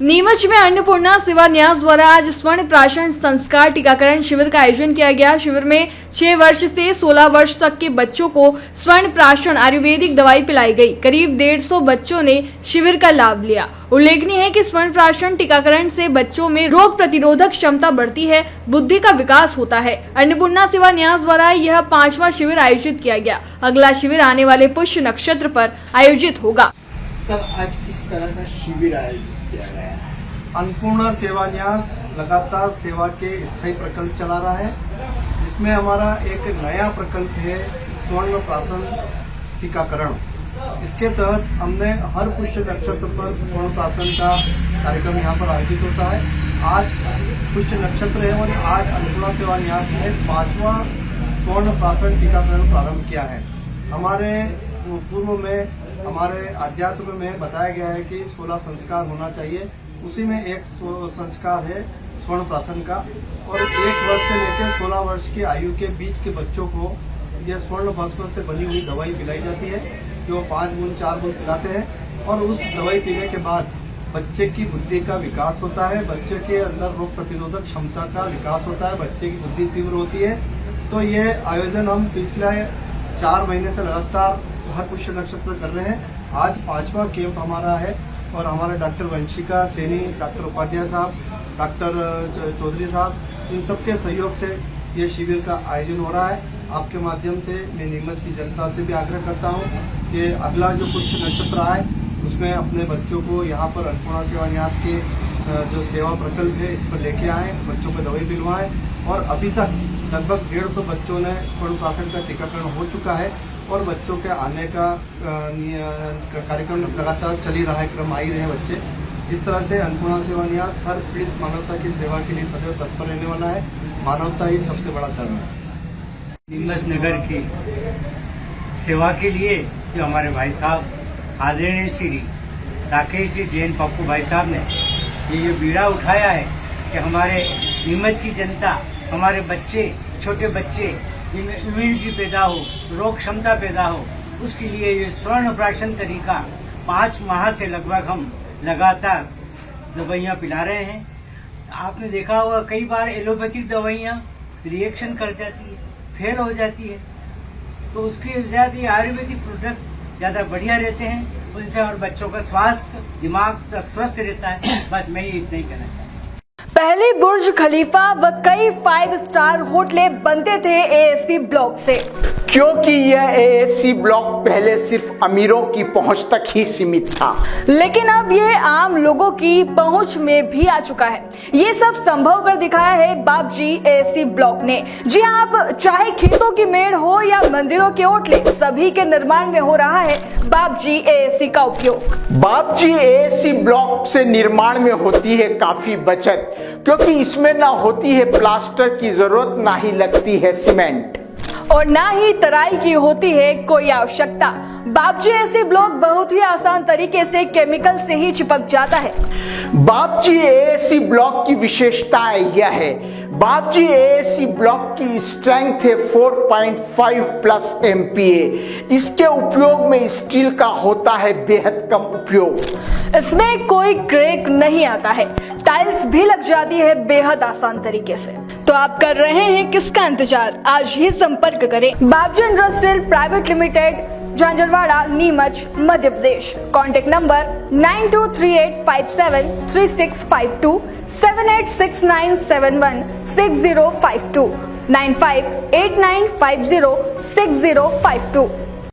नीमच में अन्नपूर्णा सेवा न्यास द्वारा आज स्वर्ण प्राशन संस्कार टीकाकरण शिविर का आयोजन किया गया। शिविर में 6 वर्ष से 16 वर्ष तक के बच्चों को स्वर्ण प्राशन आयुर्वेदिक दवाई पिलाई गई। करीब 150 बच्चों ने शिविर का लाभ लिया। उल्लेखनीय है कि स्वर्ण प्राशन टीकाकरण से बच्चों में रोग प्रतिरोधक क्षमता बढ़ती है, बुद्धि का विकास होता है। अन्नपूर्णा सेवा न्यास द्वारा यह 5वां शिविर आयोजित किया गया। अगला शिविर आने वाले पुष्य नक्षत्र पर आयोजित होगा। सर, आज किस तरह का शिविर आयोजित किया गया है? अन्नपूर्णा सेवा न्यास लगातार सेवा के स्थायी प्रकल्प चला रहा है, जिसमें हमारा एक नया प्रकल्प है स्वर्ण प्राशन टीकाकरण। इसके तहत हमने हर पुष्य नक्षत्र पर स्वर्ण प्राशन का कार्यक्रम यहाँ पर आयोजित होता है। आज पुष्य नक्षत्र है और आज अन्नपूर्णा सेवा न्यास ने 5वां स्वर्ण प्राशन टीकाकरण प्रारंभ किया है। हमारे पूर्व में हमारे अध्यात्म में बताया गया है कि 16 संस्कार होना चाहिए, उसी में एक संस्कार है स्वर्ण प्राशन का। और 1 वर्ष से लेकर 16 वर्ष की आयु के बीच के बच्चों को यह स्वर्ण भस्म से बनी हुई दवाई पिलाई जाती है, जो 5 बूंद 4 बूंद पिलाते हैं। और उस दवाई पीने के बाद बच्चे की बुद्धि का विकास होता है, बच्चे के अंदर रोग प्रतिरोधक क्षमता का विकास होता है, बच्चे की बुद्धि तीव्र होती है। तो ये आयोजन हम पिछले 4 महीने से लगातार हर पुष्य नक्षत्र कर रहे हैं। आज 5वां कैंप हमारा है और हमारे डॉक्टर वंशिका सैनी, डॉक्टर उपाध्याय साहब, डॉक्टर चौधरी साहब, इन सबके सहयोग से ये शिविर का आयोजन हो रहा है। आपके माध्यम से मैं नीमच की जनता से भी आग्रह करता हूँ कि अगला जो पुष्य नक्षत्र आए उसमें अपने बच्चों को यहाँ पर अन्नपूर्णा सेवा न्यास के जो सेवा प्रकल्प है इस पर लेके आएँ, बच्चों को दवाई पिलवाएं। और अभी तक लगभग 150 बच्चों ने स्वर्ण प्राशन का टीकाकरण हो चुका है और बच्चों के आने का कार्यक्रम लगातार चल ही रहा है, क्रम आ ही रहे हैं बच्चे। इस तरह से अन्नपूर्णा सेवा न्यास हर पीड़ित मानवता की सेवा के लिए सदैव तत्पर रहने वाला है। मानवता ही सबसे बड़ा धर्म है। नीमच नगर की सेवा के लिए जो हमारे भाई साहब आदरणीय श्री राकेश जी जैन पप्पू भाई साहब ने ये बीड़ा उठाया है कि हमारे नीमच की जनता, हमारे बच्चे, छोटे बच्चे इम्यूनिटी पैदा हो, रोग क्षमता पैदा हो, उसके लिए ये स्वर्ण प्राशन तरीका 5 माह से लगभग हम लगातार दवाइयाँ पिला रहे हैं। आपने देखा होगा कई बार एलोपैथिक दवाइयाँ रिएक्शन कर जाती है, फेल हो जाती है, तो उसके ज़्यादा ये आयुर्वेदिक प्रोडक्ट ज़्यादा बढ़िया रहते हैं। उनसे और बच्चों का स्वास्थ्य, दिमाग स्वस्थ रहता है। बस मैं ये इतना ही कहना चाहता हूँ। पहले बुर्ज खलीफा व कई 5 स्टार होटलें बनते थे एएससी ब्लॉक से, क्योंकि यह एएससी ब्लॉक पहले सिर्फ अमीरों की पहुंच तक ही सीमित था, लेकिन अब ये आम लोगों की पहुंच में भी आ चुका है। ये सब संभव कर दिखाया है बापजी एएससी ब्लॉक ने। जी हाँ, अब चाहे खेतों की मेड़ हो या मंदिरों के ओटले, सभी के निर्माण में हो रहा है बापजी एएससी का उपयोग। बापजी एएससी ब्लॉक से निर्माण में होती है काफी बचत, क्योंकि इसमें ना होती है प्लास्टर की जरूरत, ना ही लगती है सीमेंट और ना ही तराई की होती है कोई आवश्यकता। बापजी एएससी ब्लॉक बहुत ही आसान तरीके से केमिकल से ही चिपक जाता है। बापजी एएससी ब्लॉक की विशेषताएं यह है, बापजी एएससी ब्लॉक की स्ट्रेंथ है 4.5 प्लस MPa। इसके उपयोग में स्टील का होता है बेहद कम उपयोग। इसमें कोई क्रैक नहीं आता है, टाइल्स भी लग जाती है बेहद आसान तरीके से। तो आप कर रहे हैं किसका इंतजार? आज ही संपर्क करें Bapji industrial private limited, Jhanjharwada, Neemuch, Madhya Pradesh. Contact number 9238573652, 7869716052, 9589506052।